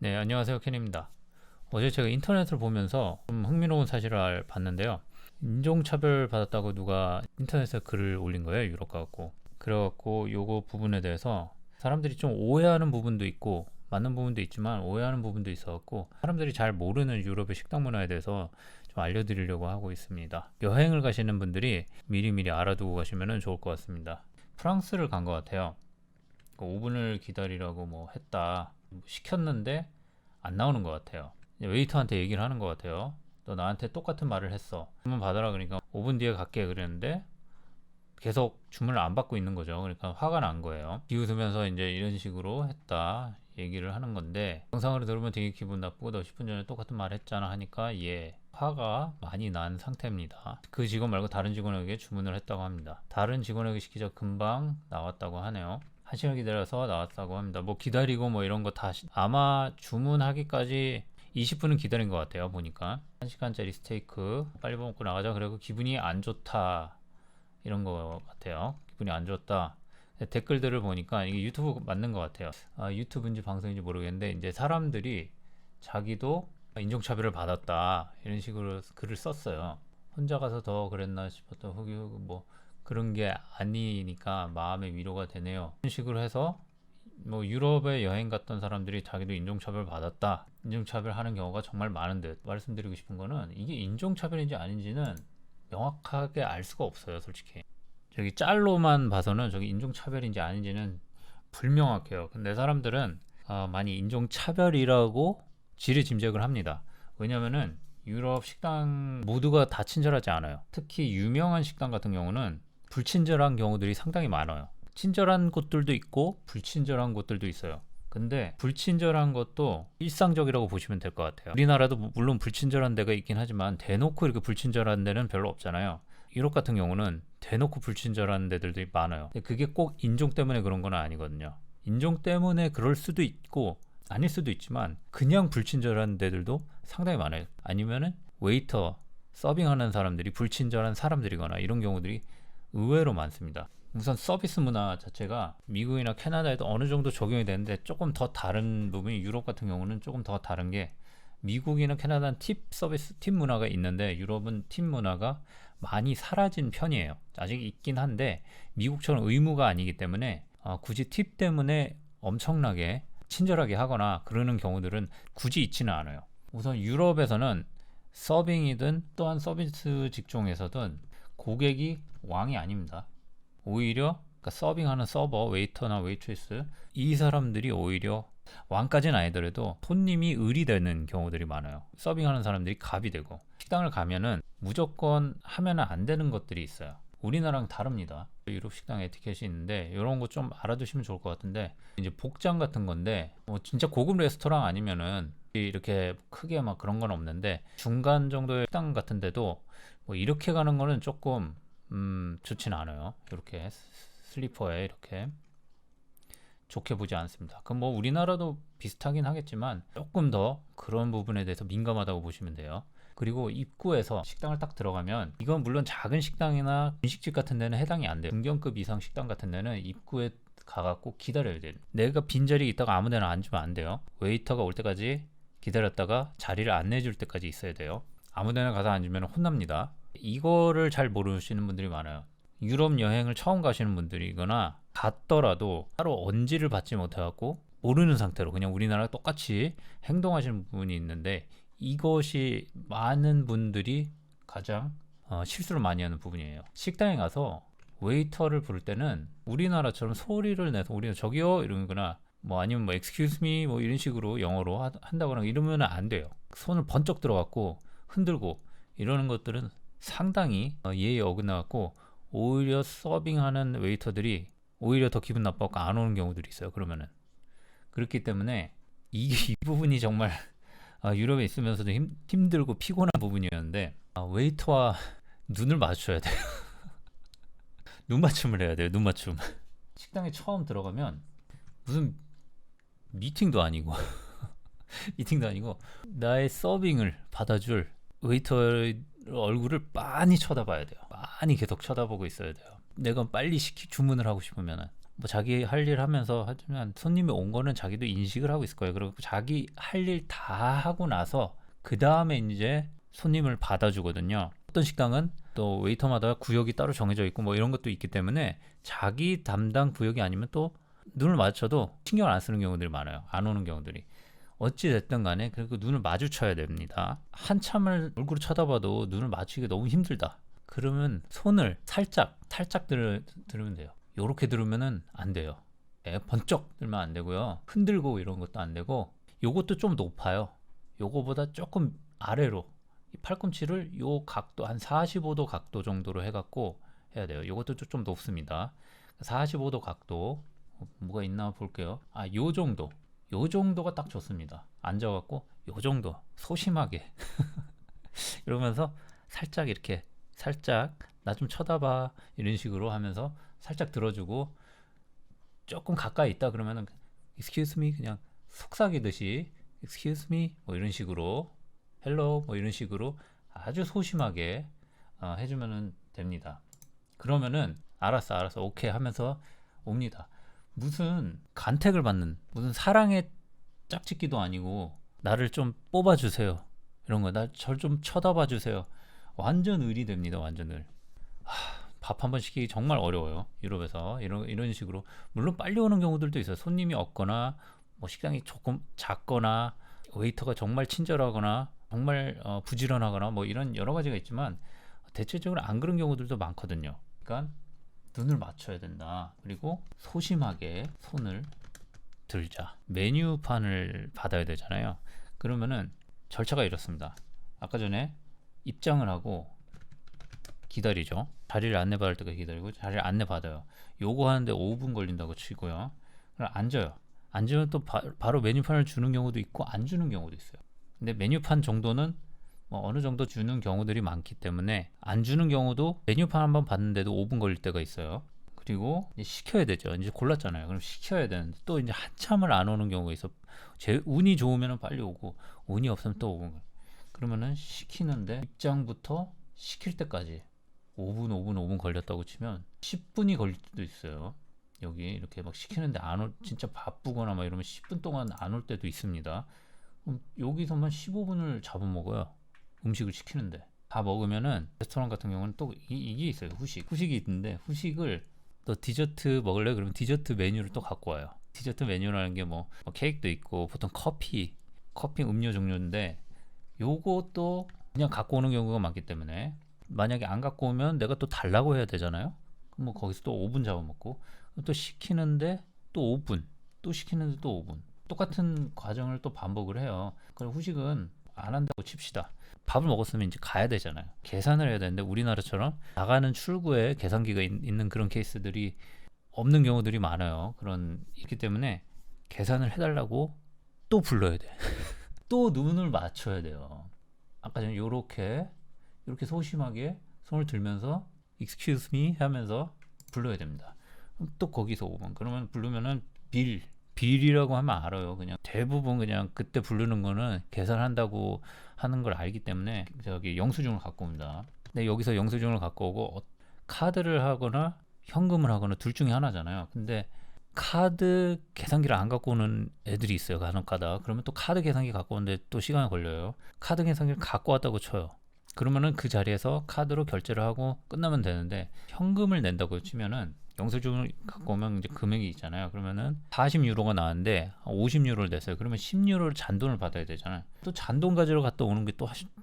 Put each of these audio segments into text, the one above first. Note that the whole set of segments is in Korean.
네, 안녕하세요. 켄입니다. 어제 제가 인터넷을 보면서 좀 흥미로운 사실을 봤는데요. 인종차별 받았다고 누가 인터넷에 글을 올린 거예요. 유럽 가갖고. 그래갖고 요거 부분에 대해서 사람들이 좀 오해하는 부분도 있고 맞는 부분도 있지만 오해하는 부분도 있어갖고 사람들이 잘 모르는 유럽의 식당 문화에 대해서 좀 알려드리려고 하고 있습니다. 여행을 가시는 분들이 미리미리 알아두고 가시면 좋을 것 같습니다. 프랑스를 간 것 같아요. 5분을 기다리라고 뭐 했다. 시켰는데 안 나오는 것 같아요. 웨이터한테 얘기를 하는 것 같아요. 너 나한테 똑같은 말을 했어. 주문 받아라 그러니까 5분 뒤에 갈게 그랬는데 계속 주문을 안 받고 있는 거죠. 그러니까 화가 난 거예요. 비웃으면서 이제 이런 식으로 했다 얘기를 하는 건데 영상으로 들으면 되게 기분 나쁘고 너 10분 전에 똑같은 말 했잖아 하니까 화가 많이 난 상태입니다. 그 직원 말고 다른 직원에게 주문을 했다고 합니다. 다른 직원에게 시키자 금방 나왔다고 하네요. 1시간 기다려서 나왔다고 합니다. 뭐 기다리고 뭐 이런 거 다 아마 주문하기까지 20분은 기다린 것 같아요. 보니까 1시간짜리 스테이크 빨리 먹고 나가자. 그리고 기분이 안 좋다 이런 거 같아요. 기분이 안 좋다. 댓글들을 보니까 이게 유튜브 맞는 것 같아요. 유튜브인지 방송인지 모르겠는데 이제 사람들이 자기도 인종차별을 받았다 이런 식으로 글을 썼어요. 혼자 가서 더 그랬나 싶었던 후기 뭐 그런 게 아니니까 마음의 위로가 되네요. 이런 식으로 해서 뭐 유럽에 여행 갔던 사람들이 자기도 인종차별 받았다. 인종차별 하는 경우가 정말 많은데 말씀드리고 싶은 거는 이게 인종차별인지 아닌지는 명확하게 알 수가 없어요. 솔직히 저기 짤로만 봐서는 저기 인종차별인지 아닌지는 불명확해요. 근데 사람들은 많이 인종차별이라고 지레짐작을 합니다. 왜냐면은 유럽 식당 모두가 다 친절하지 않아요. 특히 유명한 식당 같은 경우는 불친절한 경우들이 상당히 많아요. 친절한 곳들도 있고 불친절한 곳들도 있어요. 근데 불친절한 것도 일상적이라고 보시면 될 것 같아요. 우리나라도 물론 불친절한 데가 있긴 하지만 대놓고 이렇게 불친절한 데는 별로 없잖아요. 유럽 같은 경우는 대놓고 불친절한 데들도 많아요. 근데 그게 꼭 인종 때문에 그런 건 아니거든요. 인종 때문에 그럴 수도 있고 아닐 수도 있지만 그냥 불친절한 데들도 상당히 많아요. 아니면은 웨이터, 서빙하는 사람들이 불친절한 사람들이거나 이런 경우들이 의외로 많습니다. 우선 서비스 문화 자체가 미국이나 캐나다에도 어느 정도 적용이 되는데 조금 더 다른 부분이 유럽 같은 경우는 조금 더 다른 게 미국이나 캐나다는 팁 서비스 팁 문화가 있는데 유럽은 팁 문화가 많이 사라진 편이에요. 아직 있긴 한데 미국처럼 의무가 아니기 때문에 굳이 팁 때문에 엄청나게 친절하게 하거나 그러는 경우들은 굳이 있지는 않아요. 우선 유럽에서는 서빙이든 또한 서비스 직종에서든 고객이 왕이 아닙니다. 오히려 그러니까 서빙하는 서버, 웨이터나 웨이트리스 이 사람들이 오히려 왕까지는 아니더라도 손님이 을이 되는 경우들이 많아요. 서빙하는 사람들이 갑이 되고 식당을 가면은 무조건 하면 안 되는 것들이 있어요. 우리나라랑 다릅니다. 유럽 식당 에티켓이 있는데 이런 거 좀 알아두시면 좋을 것 같은데 이제 복장 같은 건데 뭐 진짜 고급 레스토랑 아니면은 이렇게 크게 막 그런 건 없는데 중간 정도의 식당 같은데도 뭐 이렇게 가는 거는 조금 좋지는 않아요. 이렇게 슬리퍼에 이렇게 좋게 보지 않습니다. 그럼 뭐 우리나라도 비슷하긴 하겠지만 조금 더 그런 부분에 대해서 민감하다고 보시면 돼요. 그리고 입구에서 식당을 딱 들어가면 이건 물론 작은 식당이나 분식집 같은 데는 해당이 안 돼요. 중견급 이상 식당 같은 데는 입구에 가갖고 기다려야 돼요. 내가 빈자리 있다가 아무 데나 앉으면 안 돼요. 웨이터가 올 때까지 기다렸다가 자리를 안내줄 때까지 있어야 돼요. 아무 데나 가서 앉으면 혼납니다. 이거를 잘 모르시는 분들이 많아요. 유럽 여행을 처음 가시는 분들이거나 갔더라도 따로 언지를 받지 못해갖고 모르는 상태로 그냥 우리나라랑 똑같이 행동하시는 부분이 있는데 이것이 많은 분들이 가장 실수를 많이 하는 부분이에요. 식당에 가서 웨이터를 부를 때는 우리나라처럼 소리를 내서 우리는 저기요 이러거나 뭐 아니면 뭐 excuse me 뭐 이런 식으로 영어로 한다거나 이러면 안 돼요. 손을 번쩍 들어갖고 흔들고 이러는 것들은 상당히 예의에 어긋나갖고 오히려 서빙하는 웨이터들이 오히려 더 기분 나빠갖고 안 오는 경우들이 있어요. 그러면은 그렇기 때문에 이 부분이 정말 유럽에 있으면서도 힘들고 피곤한 부분이었는데 웨이터와 눈을 맞춰야 돼요. 눈 맞춤을 해야 돼요. 눈 맞춤. 식당에 처음 들어가면 무슨 미팅도 아니고 미팅도 아니고 나의 서빙을 받아줄 웨이터의 얼굴을 많이 쳐다봐야 돼요. 많이 계속 쳐다보고 있어야 돼요. 내가 빨리 주문을 하고 싶으면은 뭐 자기 할 일 하면서 하지만 손님이 온 거는 자기도 인식을 하고 있을 거예요. 그리고 자기 할 일 다 하고 나서 그 다음에 이제 손님을 받아주거든요. 어떤 식당은 또 웨이터마다 구역이 따로 정해져 있고 뭐 이런 것도 있기 때문에 자기 담당 구역이 아니면 또 눈을 마주쳐도 신경을 안 쓰는 경우들이 많아요. 안 오는 경우들이. 어찌 됐든 간에 그리고 눈을 마주쳐야 됩니다. 한참을 얼굴을 쳐다봐도 눈을 마주치기 너무 힘들다. 그러면 손을 살짝 들으면 돼요. 요렇게 들으면은 안 돼요. 예, 번쩍 들면 안 되고요. 흔들고 이런 것도 안 되고, 요것도 좀 높아요. 요거보다 조금 아래로 이 팔꿈치를 요 각도 한 45도 각도 정도로 해갖고 해야 돼요. 요것도 좀 높습니다. 45도 각도 뭐가 있나 볼게요. 요 정도, 요 정도가 딱 좋습니다. 앉아갖고 요 정도 소심하게 이러면서 살짝 이렇게 살짝 나 좀 쳐다봐 이런 식으로 하면서 살짝 들어주고 조금 가까이 있다 그러면은 excuse me 그냥 속삭이듯이 excuse me 뭐 이런 식으로 hello 뭐 이런 식으로 아주 소심하게 해주면은 됩니다. 그러면은 알았어 오케이 하면서 옵니다. 무슨 간택을 받는 무슨 사랑의 짝짓기도 아니고 나를 좀 뽑아주세요 이런 거 나 절 좀 쳐다봐 주세요. 완전 을이 됩니다. 완전 을. 밥 한 번 시키기 정말 어려워요. 유럽에서 이런 식으로 물론 빨리 오는 경우들도 있어요. 손님이 없거나 뭐 식당이 조금 작거나 웨이터가 정말 친절하거나 정말 부지런하거나 뭐 이런 여러 가지가 있지만 대체적으로 안 그런 경우들도 많거든요. 그러니까 눈을 맞춰야 된다. 그리고 소심하게 손을 들자. 메뉴판을 받아야 되잖아요. 그러면은 절차가 이렇습니다. 아까 전에 입장을 하고 기다리죠. 자리를 안내받을 때까지 기다리고 자리를 안내받아요. 요거 하는데 5분 걸린다고 치고요. 그럼 앉아요. 앉으면 또 바로 메뉴판을 주는 경우도 있고 안 주는 경우도 있어요. 근데 메뉴판 정도는 뭐 어느 정도 주는 경우들이 많기 때문에 안 주는 경우도 메뉴판 한번 봤는데도 5분 걸릴 때가 있어요. 그리고 이제 시켜야 되죠. 이제 골랐잖아요. 그럼 시켜야 되는데 또 이제 한참을 안 오는 경우가 있어. 제 운이 좋으면 빨리 오고 운이 없으면 또 5분. 그러면은 시키는데 입장부터 시킬 때까지 5분 걸렸다고 치면 10분이 걸릴 때도 있어요. 여기 이렇게 막 시키는데 진짜 바쁘거나 막 이러면 10분 동안 안 올 때도 있습니다. 그럼 여기서만 15분을 잡아먹어요. 음식을 시키는데 다 먹으면은 레스토랑 같은 경우는 또 이게 있어요. 후식이 있는데 후식을 또 디저트 먹을래? 그러면 디저트 메뉴를 또 갖고 와요. 디저트 메뉴라는 게 뭐 케이크도 있고 보통 커피 음료 종류인데 요것도 그냥 갖고 오는 경우가 많기 때문에 만약에 안 갖고 오면 내가 또 달라고 해야 되잖아요. 그럼 뭐 거기서 또 5분 잡아먹고 또 시키는데 또 5분 또 시키는데 또 5분 똑같은 과정을 또 반복을 해요. 그럼 후식은 안 한다고 칩시다. 밥을 먹었으면 이제 가야 되잖아요. 계산을 해야 되는데 우리나라처럼 나가는 출구에 계산기가 있는 그런 케이스들이 없는 경우들이 많아요. 있기 때문에 계산을 해달라고 또 불러야 돼. 또 눈을 맞춰야 돼요. 아까 전에 이렇게 소심하게 손을 들면서 excuse me 하면서 불러야 됩니다. 그럼 또 거기서 5분 그러면 부르면은 빌이라고 하면 알아요. 그냥 대부분 그냥 그때 부르는 거는 계산한다고 하는 걸 알기 때문에 저기 영수증을 갖고 옵니다. 근데 여기서 영수증을 갖고 오고 카드를 하거나 현금을 하거나 둘 중에 하나잖아요. 근데 카드 계산기를 안 갖고 오는 애들이 있어요. 간혹가다. 그러면 또 카드 계산기 갖고 오는데 또 시간이 걸려요. 카드 계산기를 갖고 왔다고 쳐요. 그러면은 그 자리에서 카드로 결제를 하고 끝나면 되는데 현금을 낸다고 치면은 영수증을 갖고 오면 이제 금액이 있잖아요. 그러면은 40유로가 나왔는데 50유로를 냈어요. 그러면 10유로를 잔돈을 받아야 되잖아요. 또 잔돈 가지러 갔다 오는 게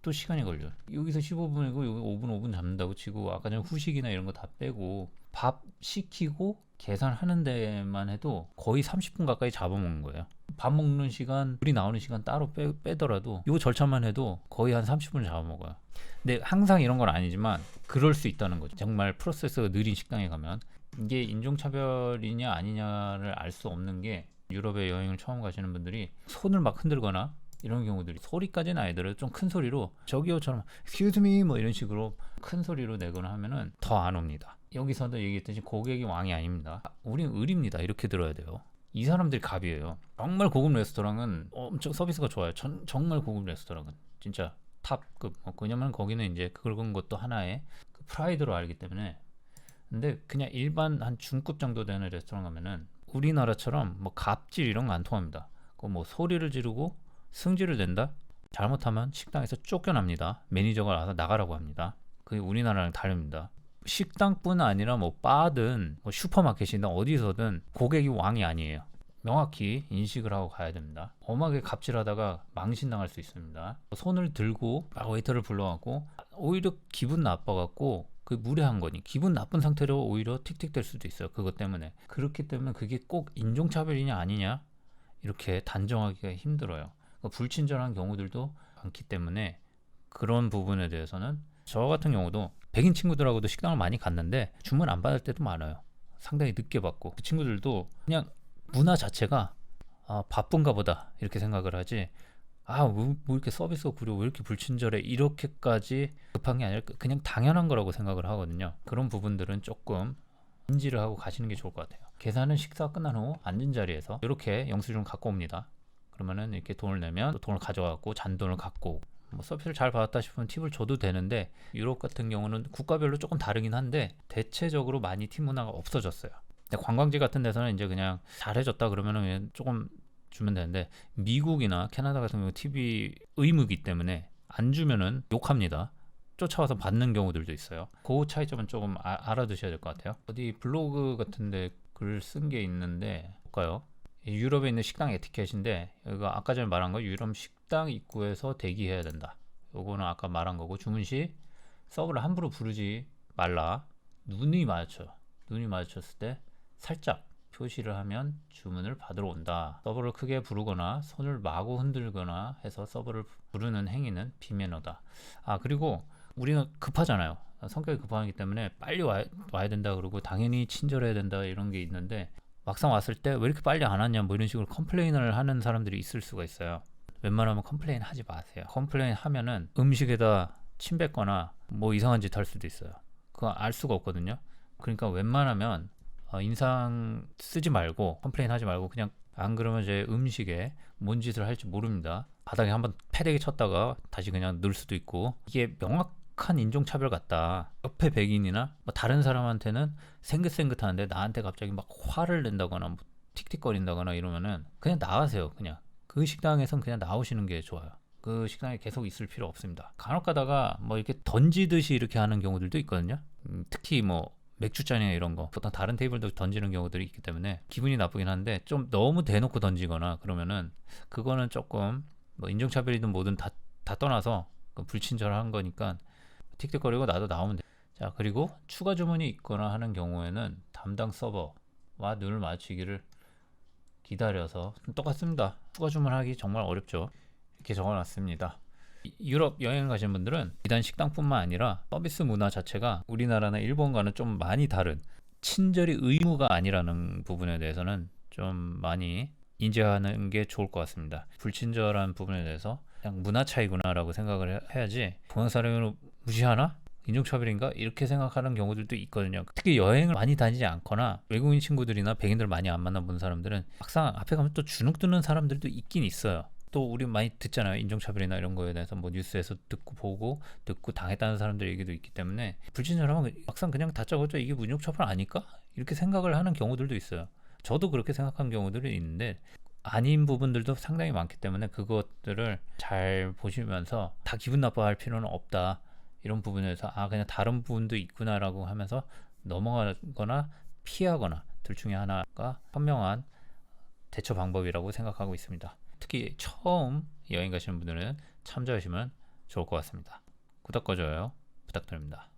또 시간이 걸려요. 여기서 15분이고 여기 5분 잡는다고 치고 아까 전에 후식이나 이런 거 다 빼고 밥 시키고 계산하는 데만 해도 거의 30분 가까이 잡아먹는 거예요. 밥 먹는 시간, 우리 나오는 시간 따로 빼더라도 이 절차만 해도 거의 한 30분을 잡아먹어요. 근데 항상 이런 건 아니지만 그럴 수 있다는 거죠. 정말 프로세스가 느린 식당에 가면 이게 인종차별이냐 아니냐를 알 수 없는 게 유럽에 여행을 처음 가시는 분들이 손을 막 흔들거나 이런 경우들이 소리까지는 아니더라도 좀 큰 소리로 저기요처럼 excuse me 뭐 이런 식으로 큰 소리로 내거나 하면은 더 안 옵니다. 여기서도 얘기했듯이 고객이 왕이 아닙니다. 우린 을입니다. 이렇게 들어야 돼요. 이 사람들이 갑이에요. 정말 고급 레스토랑은 엄청 서비스가 좋아요. 정말 고급 레스토랑은 진짜 탑급. 왜냐면 거기는 이제 그런 것도 하나의 그 프라이드로 알기 때문에 근데 그냥 일반 한 중급 정도 되는 레스토랑 가면은 우리나라처럼 뭐 갑질 이런 거 안 통합니다. 그 뭐 소리를 지르고 승질을 낸다? 잘못하면 식당에서 쫓겨납니다. 매니저가 와서 나가라고 합니다. 그게 우리나라랑 다릅니다. 식당뿐 아니라 뭐 바든 뭐 슈퍼마켓이든 어디서든 고객이 왕이 아니에요. 명확히 인식을 하고 가야 됩니다. 엄하게 갑질하다가 망신당할 수 있습니다. 손을 들고 웨이터를 불러갖고 오히려 기분 나빠갖고 그 무례한 거니 기분 나쁜 상태로 오히려 틱틱될 수도 있어요. 그것 때문에. 그렇기 때문에 그게 꼭 인종차별이냐 아니냐 이렇게 단정하기가 힘들어요. 그러니까 불친절한 경우들도 많기 때문에 그런 부분에 대해서는 저 같은 경우도 백인 친구들하고도 식당을 많이 갔는데 주문 안 받을 때도 많아요. 상당히 늦게 받고 그 친구들도 그냥 문화 자체가 바쁜가 보다 이렇게 생각을 하지 뭐 이렇게 서비스가 구려 왜 이렇게 불친절해 이렇게까지 급한 게 아니라 그냥 당연한 거라고 생각을 하거든요. 그런 부분들은 조금 인지를 하고 가시는 게 좋을 것 같아요. 계산은 식사 끝난 후 앉은 자리에서 이렇게 영수증을 갖고 옵니다. 그러면은 이렇게 돈을 내면 또 돈을 가져가고 잔돈을 갖고 뭐 서비스를 잘 받았다 싶으면 팁을 줘도 되는데 유럽 같은 경우는 국가별로 조금 다르긴 한데 대체적으로 많이 팁 문화가 없어졌어요. 근데 관광지 같은 데서는 이제 그냥 잘해줬다 그러면은 그냥 조금 주면 되는데 미국이나 캐나다 같은 경우 팁이 의무이기 때문에 안 주면은 욕합니다. 쫓아와서 받는 경우들도 있어요. 그 차이점은 조금 알아두셔야 될 것 같아요. 어디 블로그 같은데 글 쓴 게 있는데 볼까요? 유럽에 있는 식당 에티켓인데 이거 아까 전에 말한 거 유럽 식당 입구에서 대기해야 된다. 요거는 아까 말한 거고 주문 시 서브를 함부로 부르지 말라. 눈이 마주쳤을 때 살짝 표시를 하면 주문을 받으러 온다. 서버를 크게 부르거나 손을 마구 흔들거나 해서 서버를 부르는 행위는 비매너다. 그리고 우리는 급하잖아요. 성격이 급하기 때문에 빨리 와야 된다 그러고 당연히 친절해야 된다 이런 게 있는데 막상 왔을 때 왜 이렇게 빨리 안 왔냐 뭐 이런 식으로 컴플레인을 하는 사람들이 있을 수가 있어요. 웬만하면 컴플레인 하지 마세요. 컴플레인 하면은 음식에다 침 뱉거나 뭐 이상한 짓 할 수도 있어요. 그거 알 수가 없거든요. 그러니까 웬만하면 인상 쓰지 말고 컴플레인 하지 말고 그냥 안 그러면 제 음식에 뭔 짓을 할지 모릅니다. 바닥에 한번 패대기 쳤다가 다시 그냥 넣을 수도 있고 이게 명확한 인종차별 같다. 옆에 백인이나 뭐 다른 사람한테는 생긋생긋하는데 나한테 갑자기 막 화를 낸다거나 뭐 틱틱거린다거나 이러면은 그냥 나가세요. 그냥 그 식당에선 그냥 나오시는 게 좋아요. 그 식당에 계속 있을 필요 없습니다. 간혹 가다가 뭐 이렇게 던지듯이 이렇게 하는 경우들도 있거든요. 특히 뭐 맥주잔이나 이런 거 보통 다른 테이블도 던지는 경우들이 있기 때문에 기분이 나쁘긴 한데 좀 너무 대놓고 던지거나 그러면은 그거는 조금 뭐 인종차별이든 뭐든 다 떠나서 불친절한 거니까 틱틱거리고 나도 나오면 돼. 자, 그리고 추가 주문이 있거나 하는 경우에는 담당 서버와 눈을 마주치기를 기다려서 똑같습니다. 추가 주문하기 정말 어렵죠. 이렇게 적어놨습니다. 유럽 여행 가신 분들은 비단 식당뿐만 아니라 서비스 문화 자체가 우리나라나 일본과는 좀 많이 다른 친절이 의무가 아니라는 부분에 대해서는 좀 많이 인지하는 게 좋을 것 같습니다. 불친절한 부분에 대해서 그냥 문화 차이구나라고 생각을 해야지 동양사람을 무시하나? 인종차별인가? 이렇게 생각하는 경우들도 있거든요. 특히 여행을 많이 다니지 않거나 외국인 친구들이나 백인들 많이 안 만나본 사람들은 막상 앞에 가면 또 주눅 드는 사람들도 있긴 있어요. 또 우리 많이 듣잖아요. 인종차별이나 이런 거에 대해서 뭐 뉴스에서 듣고 당했다는 사람들 얘기도 있기 때문에 불친절하면 막상 그냥 다짜고짜 이게 인종차별 아닐까? 이렇게 생각을 하는 경우들도 있어요. 저도 그렇게 생각한 경우들이 있는데 아닌 부분들도 상당히 많기 때문에 그것들을 잘 보시면서 다 기분 나빠할 필요는 없다. 이런 부분에서 그냥 다른 부분도 있구나라고 하면서 넘어가거나 피하거나 둘 중에 하나가 현명한 대처 방법이라고 생각하고 있습니다. 특히 처음 여행 가시는 분들은 참조하시면 좋을 것 같습니다. 구독과 좋아요 부탁드립니다.